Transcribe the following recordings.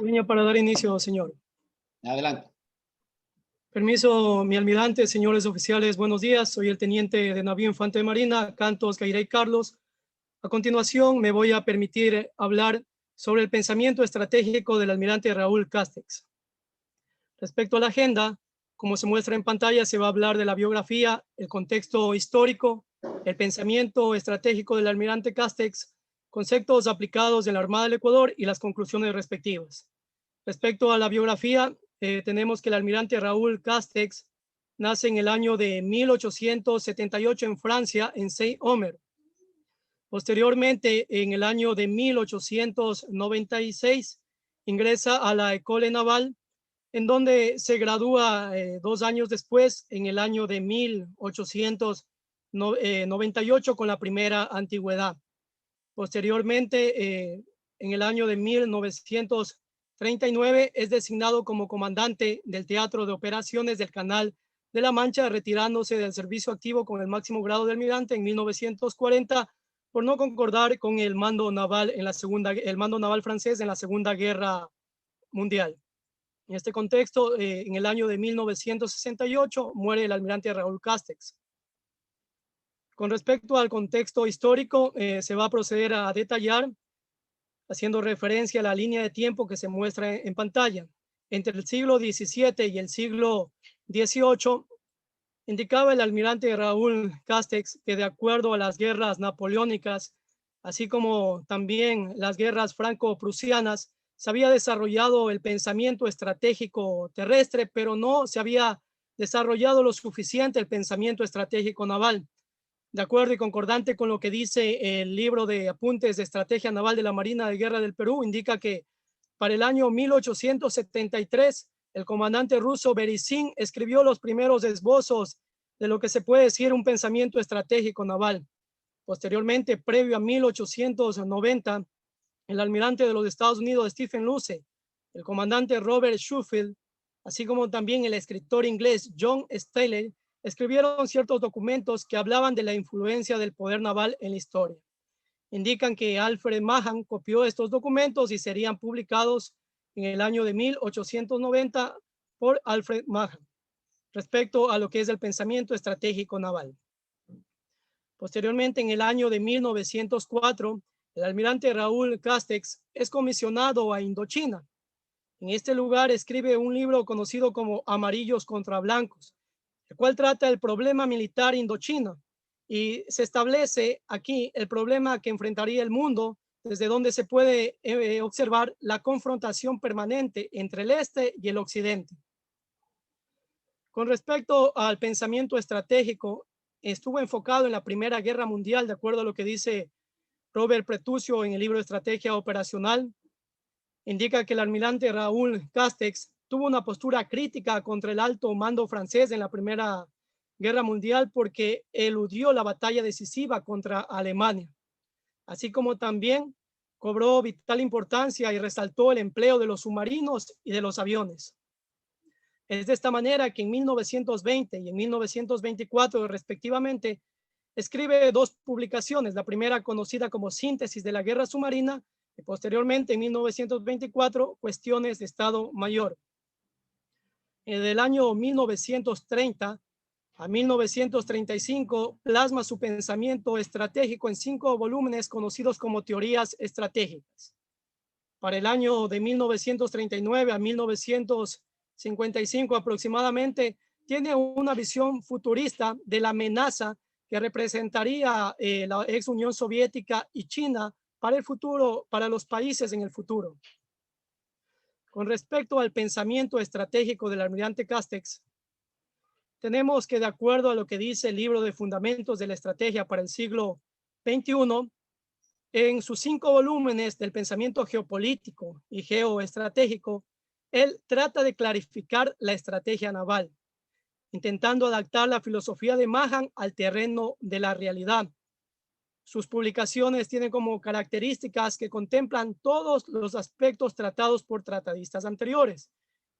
Línea para dar inicio, señor. Adelante. Permiso, mi almirante, señores oficiales, buenos días. Soy el teniente de navío Infante de Marina, Cantos Gairey Carlos. A continuación, me voy a permitir hablar sobre el pensamiento estratégico del almirante Raúl Castex. Respecto a la agenda, como se muestra en pantalla, se va a hablar de la biografía, el contexto histórico, el pensamiento estratégico del almirante Castex, conceptos aplicados en la Armada del Ecuador y las conclusiones respectivas. Respecto a la biografía, tenemos que el almirante Raúl Castex nace en el año de 1878 en Francia, en Saint-Omer. Posteriormente, en el año de 1896, ingresa a la École Naval, en donde se gradúa 2 años después, en el año de 1898, con la primera antigüedad. Posteriormente, en el año de 1939, es designado como comandante del Teatro de Operaciones del Canal de la Mancha, retirándose del servicio activo con el máximo grado de almirante en 1940 por no concordar con el mando naval francés en la Segunda Guerra Mundial. En este contexto, en el año de 1968, muere el almirante Raúl Castex. Con respecto al contexto histórico, se va a proceder a detallar, haciendo referencia a la línea de tiempo que se muestra en pantalla. Entre el siglo XVII y el siglo XVIII, indicaba el almirante Raúl Castex que de acuerdo a las guerras napoleónicas, así como también las guerras franco-prusianas, se había desarrollado el pensamiento estratégico terrestre, pero no se había desarrollado lo suficiente el pensamiento estratégico naval. De acuerdo y concordante con lo que dice el libro de apuntes de estrategia naval de la Marina de Guerra del Perú, indica que para el año 1873, el comandante ruso Berizin escribió los primeros esbozos de lo que se puede decir un pensamiento estratégico naval. Posteriormente, previo a 1890, el almirante de los Estados Unidos, Stephen Luce, el comandante Robert Schofield, así como también el escritor inglés John Staley, escribieron ciertos documentos que hablaban de la influencia del poder naval en la historia. Indican que Alfred Mahan copió estos documentos y serían publicados en el año de 1890 por Alfred Mahan, respecto a lo que es el pensamiento estratégico naval. Posteriormente, en el año de 1904, el almirante Raúl Castex es comisionado a Indochina. En este lugar escribe un libro conocido como Amarillos contra Blancos, el cual trata el problema militar indochino, y se establece aquí el problema que enfrentaría el mundo, desde donde se puede observar la confrontación permanente entre el este y el occidente. Con respecto al pensamiento estratégico, estuvo enfocado en la Primera Guerra Mundial, de acuerdo a lo que dice Robert Pretucio en el libro Estrategia Operacional. Indica que el almirante Raúl Castex tuvo una postura crítica contra el alto mando francés en la Primera Guerra Mundial porque eludió la batalla decisiva contra Alemania, así como también cobró vital importancia y resaltó el empleo de los submarinos y de los aviones. Es de esta manera que en 1920 y en 1924, respectivamente, escribe 2 publicaciones, la primera conocida como Síntesis de la Guerra Submarina y posteriormente en 1924, Cuestiones de Estado Mayor. Del año 1930 a 1935 plasma su pensamiento estratégico en 5 volúmenes conocidos como Teorías Estratégicas. Para el año de 1939 a 1955 aproximadamente, tiene una visión futurista de la amenaza que representaría la ex Unión Soviética y China para el futuro, para los países en el futuro. Con respecto al pensamiento estratégico del almirante Castex, tenemos que, de acuerdo a lo que dice el libro de Fundamentos de la Estrategia para el siglo XXI, en sus 5 volúmenes del pensamiento geopolítico y geoestratégico, él trata de clarificar la estrategia naval, intentando adaptar la filosofía de Mahan al terreno de la realidad. Sus publicaciones tienen como características que contemplan todos los aspectos tratados por tratadistas anteriores.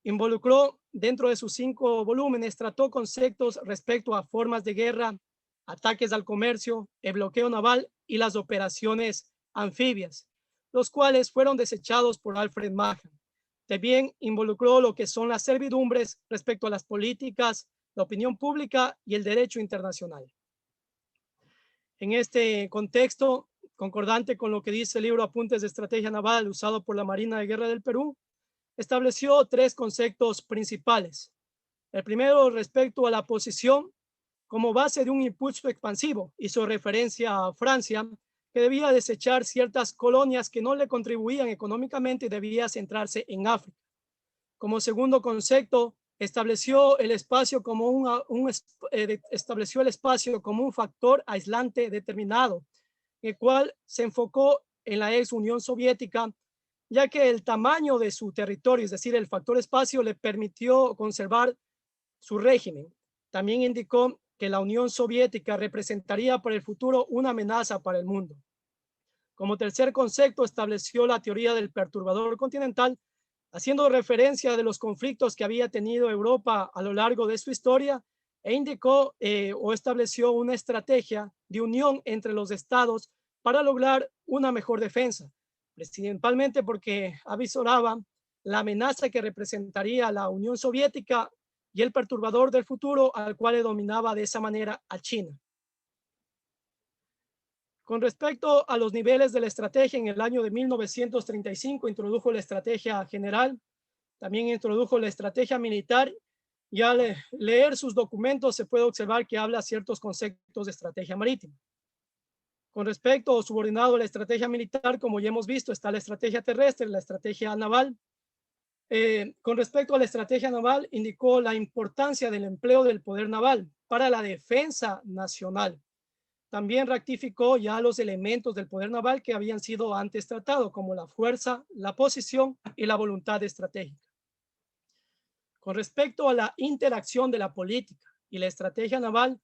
Involucró dentro de sus 5 volúmenes, trató conceptos respecto a formas de guerra, ataques al comercio, el bloqueo naval y las operaciones anfibias, los cuales fueron desechados por Alfred Mahan. También involucró lo que son las servidumbres respecto a las políticas, la opinión pública y el derecho internacional. En este contexto, concordante con lo que dice el libro Apuntes de Estrategia Naval usado por la Marina de Guerra del Perú, estableció tres conceptos principales. El primero, respecto a la posición como base de un impulso expansivo, hizo referencia a Francia, que debía desechar ciertas colonias que no le contribuían económicamente y debía centrarse en África. Como segundo concepto, estableció el espacio como estableció el espacio como un factor aislante determinado, el cual se enfocó en la ex Unión Soviética, ya que el tamaño de su territorio, es decir, el factor espacio, le permitió conservar su régimen. También indicó que la Unión Soviética representaría para el futuro una amenaza para el mundo. Como tercer concepto, estableció la teoría del perturbador continental, haciendo referencia de los conflictos que había tenido Europa a lo largo de su historia, e indicó o estableció una estrategia de unión entre los estados para lograr una mejor defensa, principalmente porque avisoraba la amenaza que representaría la Unión Soviética y el perturbador del futuro, al cual dominaba de esa manera a China. Con respecto a los niveles de la estrategia, en el año de 1935 introdujo la estrategia general, también introdujo la estrategia militar, y al leer sus documentos se puede observar que habla ciertos conceptos de estrategia marítima. Con respecto o subordinado a la estrategia militar, como ya hemos visto, está la estrategia terrestre, la estrategia naval. Con respecto a la estrategia naval, indicó la importancia del empleo del poder naval para la defensa nacional. También ratificó ya los elementos del poder naval que habían sido antes tratados, como la fuerza, la posición y la voluntad estratégica. Con respecto a la interacción de la política y la estrategia naval,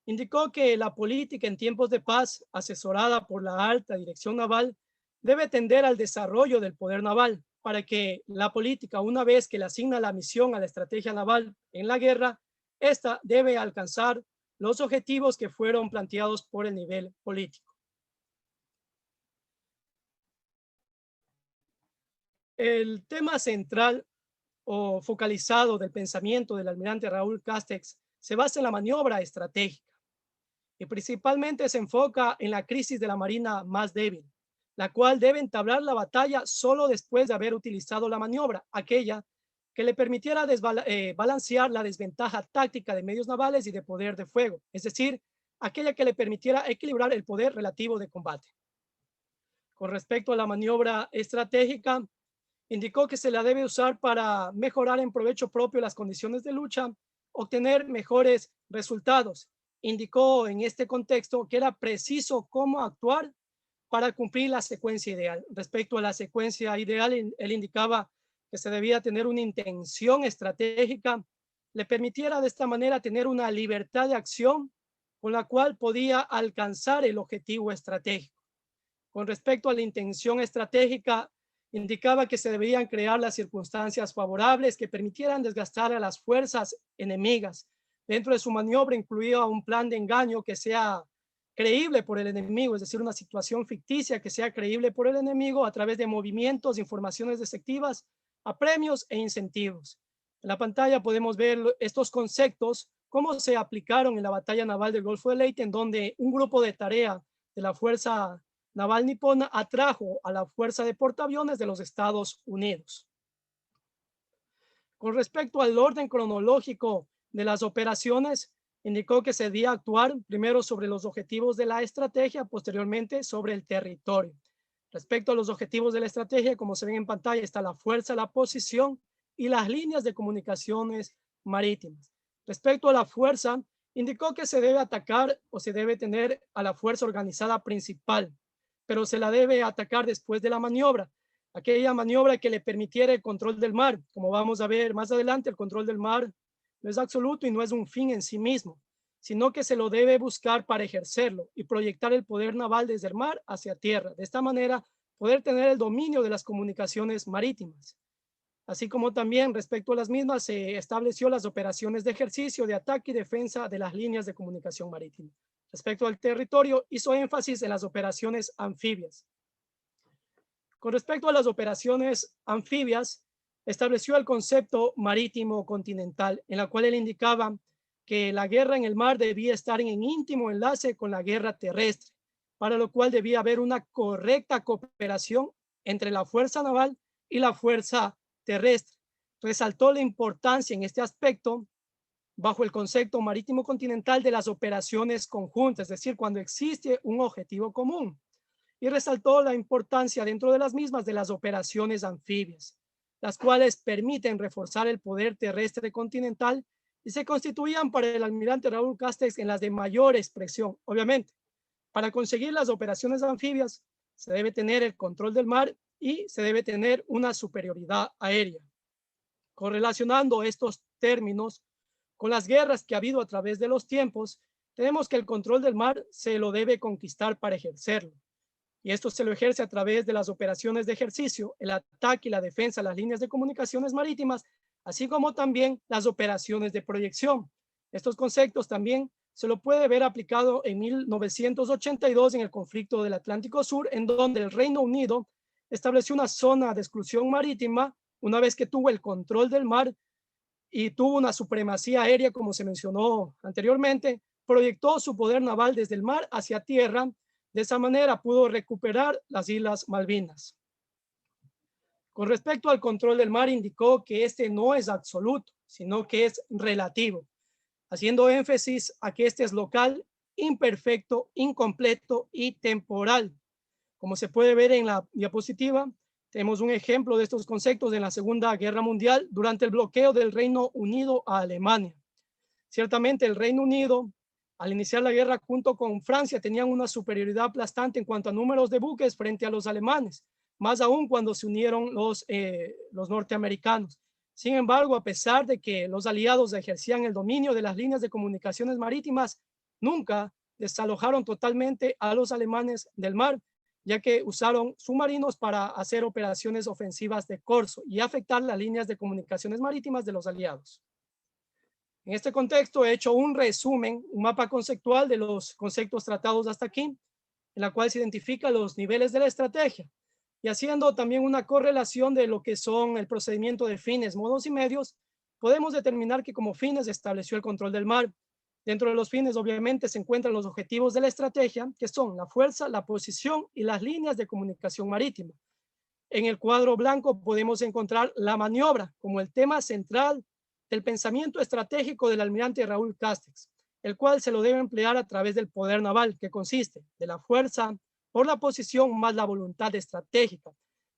indicó que la política en tiempos de paz, asesorada por la alta dirección naval, debe tender al desarrollo del poder naval para que la política, una vez que le asigna la misión a la estrategia naval en la guerra, esta debe alcanzar los objetivos que fueron planteados por el nivel político. El tema central o focalizado del pensamiento del almirante Raúl Castex se basa en la maniobra estratégica y principalmente se enfoca en la crisis de la marina más débil, la cual debe entablar la batalla solo después de haber utilizado la maniobra, aquella que le permitiera balancear la desventaja táctica de medios navales y de poder de fuego, es decir, aquella que le permitiera equilibrar el poder relativo de combate. Con respecto a la maniobra estratégica, indicó que se la debe usar para mejorar en provecho propio las condiciones de lucha, obtener mejores resultados. Indicó en este contexto que era preciso cómo actuar para cumplir la secuencia ideal. Respecto a la secuencia ideal, él indicaba que se debía tener una intención estratégica, le permitiera de esta manera tener una libertad de acción con la cual podía alcanzar el objetivo estratégico. Con respecto a la intención estratégica, indicaba que se deberían crear las circunstancias favorables que permitieran desgastar a las fuerzas enemigas. Dentro de su maniobra incluía un plan de engaño que sea creíble por el enemigo, es decir, una situación ficticia que sea creíble por el enemigo a través de movimientos, informaciones deceptivas, a premios e incentivos. En la pantalla podemos ver estos conceptos, cómo se aplicaron en la batalla naval del Golfo de Leyte, en donde un grupo de tarea de la Fuerza Naval Nipona atrajo a la Fuerza de Portaaviones de los Estados Unidos. Con respecto al orden cronológico de las operaciones, indicó que se debía actuar primero sobre los objetivos de la estrategia, posteriormente sobre el territorio. Respecto a los objetivos de la estrategia, como se ven en pantalla, está la fuerza, la posición y las líneas de comunicaciones marítimas. Respecto a la fuerza, indicó que se debe atacar o se debe tener a la fuerza organizada principal, pero se la debe atacar después de la maniobra, aquella maniobra que le permitiera el control del mar. Como vamos a ver más adelante, el control del mar no es absoluto y no es un fin en sí mismo, sino que se lo debe buscar para ejercerlo y proyectar el poder naval desde el mar hacia tierra. De esta manera, poder tener el dominio de las comunicaciones marítimas. Así como también respecto a las mismas, se estableció las operaciones de ejercicio, de ataque y defensa de las líneas de comunicación marítima. Respecto al territorio, hizo énfasis en las operaciones anfibias. Con respecto a las operaciones anfibias, estableció el concepto marítimo continental, en la cual él indicaba que la guerra en el mar debía estar en íntimo enlace con la guerra terrestre, para lo cual debía haber una correcta cooperación entre la fuerza naval y la fuerza terrestre. Resaltó la importancia en este aspecto bajo el concepto marítimo continental de las operaciones conjuntas, es decir, cuando existe un objetivo común, y resaltó la importancia dentro de las mismas de las operaciones anfibias, las cuales permiten reforzar el poder terrestre continental y se constituían para el almirante Raúl Castex en las de mayor expresión. Obviamente, para conseguir las operaciones anfibias se debe tener el control del mar y se debe tener una superioridad aérea. Correlacionando estos términos con las guerras que ha habido a través de los tiempos, tenemos que el control del mar se lo debe conquistar para ejercerlo. Y esto se lo ejerce a través de las operaciones de ejercicio, el ataque y la defensa de las líneas de comunicaciones marítimas, así como también las operaciones de proyección. Estos conceptos también se lo puede ver aplicado en 1982 en el conflicto del Atlántico Sur, en donde el Reino Unido estableció una zona de exclusión marítima una vez que tuvo el control del mar y tuvo una supremacía aérea, como se mencionó anteriormente, proyectó su poder naval desde el mar hacia tierra. De esa manera pudo recuperar las Islas Malvinas. Con respecto al control del mar, indicó que este no es absoluto, sino que es relativo, haciendo énfasis a que este es local, imperfecto, incompleto y temporal. Como se puede ver en la diapositiva, tenemos un ejemplo de estos conceptos en la Segunda Guerra Mundial durante el bloqueo del Reino Unido a Alemania. Ciertamente el Reino Unido, al iniciar la guerra junto con Francia, tenían una superioridad aplastante en cuanto a números de buques frente a los alemanes, más aún cuando se unieron los norteamericanos. Sin embargo, a pesar de que los aliados ejercían el dominio de las líneas de comunicaciones marítimas, nunca desalojaron totalmente a los alemanes del mar, ya que usaron submarinos para hacer operaciones ofensivas de corso y afectar las líneas de comunicaciones marítimas de los aliados. En este contexto he hecho un resumen, un mapa conceptual de los conceptos tratados hasta aquí, en la cual se identifican los niveles de la estrategia y haciendo también una correlación de lo que son el procedimiento de fines, modos y medios, podemos determinar que como fines estableció el control del mar. Dentro de los fines, obviamente, se encuentran los objetivos de la estrategia, que son la fuerza, la posición y las líneas de comunicación marítima. En el cuadro blanco podemos encontrar la maniobra como el tema central del pensamiento estratégico del almirante Raúl Castex, el cual se lo debe emplear a través del poder naval, que consiste de la fuerza por la posición más la voluntad estratégica.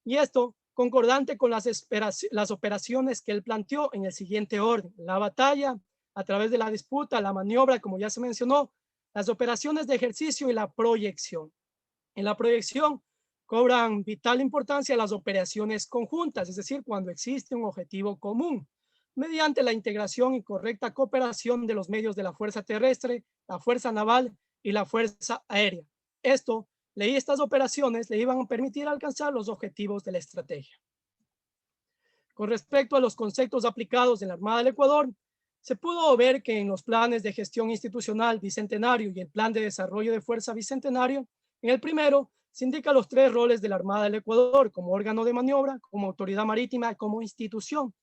Y esto concordante con las operaciones que él planteó en el siguiente orden: la batalla, a través de la disputa, la maniobra, como ya se mencionó, las operaciones de ejercicio y la proyección. En la proyección cobran vital importancia las operaciones conjuntas, es decir, cuando existe un objetivo común, mediante la integración y correcta cooperación de los medios de la fuerza terrestre, la fuerza naval y la fuerza aérea. Estas operaciones le iban a permitir alcanzar los objetivos de la estrategia. Con respecto a los conceptos aplicados en la Armada del Ecuador, se pudo ver que en los planes de gestión institucional bicentenario y el plan de desarrollo de fuerza bicentenario, en el primero se indican los 3 roles de la Armada del Ecuador como órgano de maniobra, como autoridad marítima y como institución.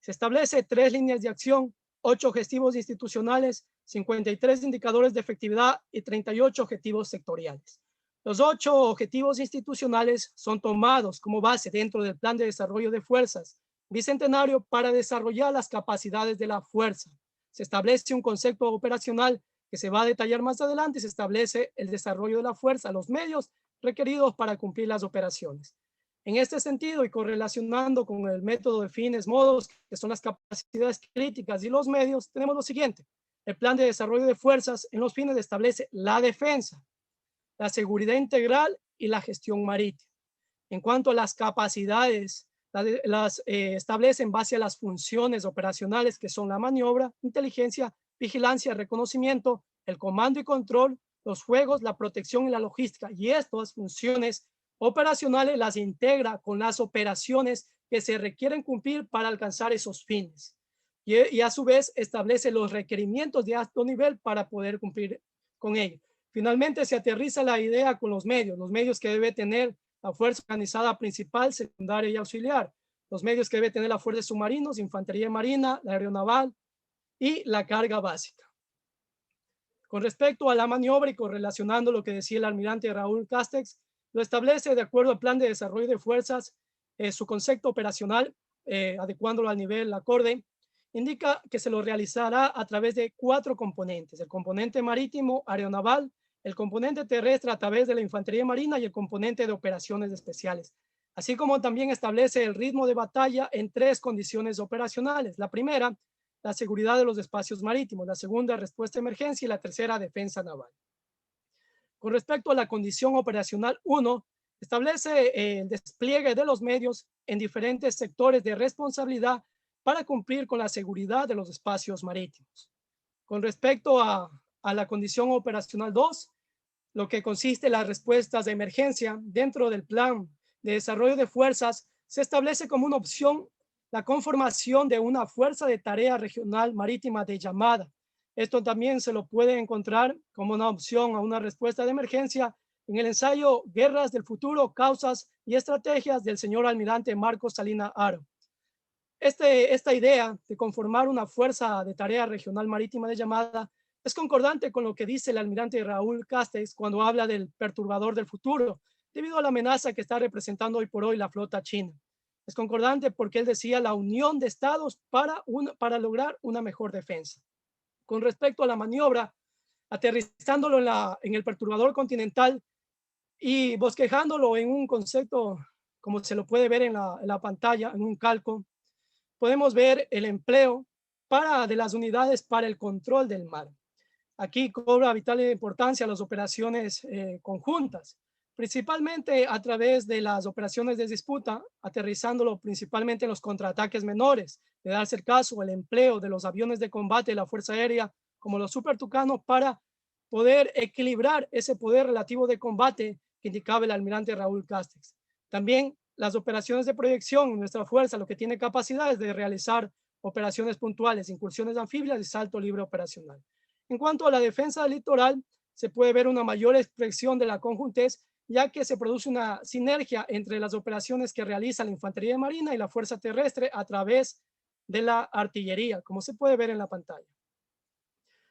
Se establece 3 líneas de acción, 8 objetivos institucionales, 53 indicadores de efectividad y 38 objetivos sectoriales. Los 8 objetivos institucionales son tomados como base dentro del plan de desarrollo de fuerzas bicentenario para desarrollar las capacidades de la fuerza. Se establece un concepto operacional que se va a detallar más adelante y se establece el desarrollo de la fuerza, los medios requeridos para cumplir las operaciones. En este sentido y correlacionando con el método de fines, modos, que son las capacidades críticas y los medios, tenemos lo siguiente: el plan de desarrollo de fuerzas en los fines establece la defensa, la seguridad integral y la gestión marítima. En cuanto a las capacidades, las establece en base a las funciones operacionales que son la maniobra, inteligencia, vigilancia, reconocimiento, el comando y control, los fuegos, la protección y la logística. Y estas funciones operacionales las integra con las operaciones que se requieren cumplir para alcanzar esos fines. Y a su vez establece los requerimientos de alto nivel para poder cumplir con ello. Finalmente se aterriza la idea con los medios que debe tener la fuerza organizada principal, secundaria y auxiliar. los medios que debe tener la fuerza de submarinos, infantería marina, la aeronaval y la carga básica. Con respecto a la maniobra y correlacionando lo que decía el almirante Raúl Castex, lo establece de acuerdo al plan de desarrollo de fuerzas, su concepto operacional, adecuándolo al nivel acorde, indica que se lo realizará a través de 4 componentes: el componente marítimo, aeronaval, el componente terrestre a través de la infantería marina y el componente de operaciones especiales. Así como también establece el ritmo de batalla en 3 condiciones operacionales. La primera, la seguridad de los espacios marítimos; la segunda, respuesta a emergencia; y la tercera, defensa naval. Con respecto a la condición operacional 1, establece el despliegue de los medios en diferentes sectores de responsabilidad para cumplir con la seguridad de los espacios marítimos. Con respecto a la condición operacional 2, lo que consiste en las respuestas de emergencia dentro del plan de desarrollo de fuerzas, se establece como una opción la conformación de una fuerza de tarea regional marítima de llamada. Esto también se lo puede encontrar como una opción a una respuesta de emergencia en el ensayo Guerras del Futuro, Causas y Estrategias del señor almirante Marcos Salina Haro. Esta idea de conformar una fuerza de tarea regional marítima de llamada es concordante con lo que dice el almirante Raúl Castex cuando habla del perturbador del futuro, debido a la amenaza que está representando hoy por hoy la flota china. Es concordante porque él decía la unión de estados para lograr una mejor defensa. Con respecto a la maniobra, aterrizándolo en el perturbador continental y bosquejándolo en un concepto, como se lo puede ver en la pantalla, en un calco, podemos ver el empleo de las unidades para el control del mar. Aquí cobra vital importancia las operaciones conjuntas, principalmente a través de las operaciones de disputa, aterrizándolo principalmente en los contraataques menores, de darse el caso el empleo de los aviones de combate de la Fuerza Aérea como los Super Tucano para poder equilibrar ese poder relativo de combate que indicaba el almirante Raúl Castex. También las operaciones de proyección, nuestra fuerza lo que tiene capacidades de realizar operaciones puntuales, incursiones anfibias y salto libre operacional. En cuanto a la defensa del litoral, se puede ver una mayor expresión de la conjuntez, ya que se produce una sinergia entre las operaciones que realiza la infantería marina y la fuerza terrestre a través de la artillería, como se puede ver en la pantalla.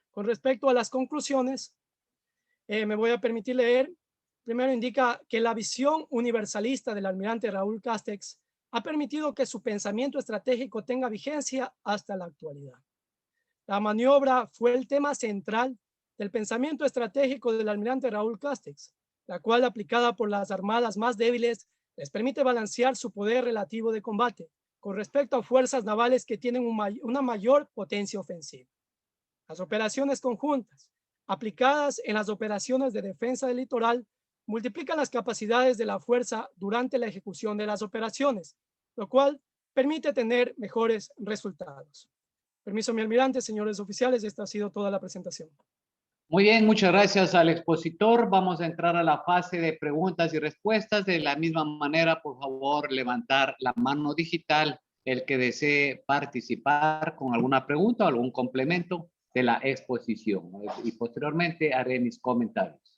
Con respecto a las conclusiones, me voy a permitir leer. Primero indica que la visión universalista del almirante Raúl Castex ha permitido que su pensamiento estratégico tenga vigencia hasta la actualidad. La maniobra fue el tema central del pensamiento estratégico del almirante Raúl Castex, la cual, aplicada por las armadas más débiles, les permite balancear su poder relativo de combate con respecto a fuerzas navales que tienen una mayor potencia ofensiva. Las operaciones conjuntas, aplicadas en las operaciones de defensa del litoral, multiplican las capacidades de la fuerza durante la ejecución de las operaciones, lo cual permite tener mejores resultados. Permiso, mi almirante, señores oficiales, esta ha sido toda la presentación. Muy bien, muchas gracias al expositor. Vamos a entrar a la fase de preguntas y respuestas. De la misma manera, por favor, levantar la mano digital el que desee participar con alguna pregunta o algún complemento de la exposición. Y posteriormente haré mis comentarios.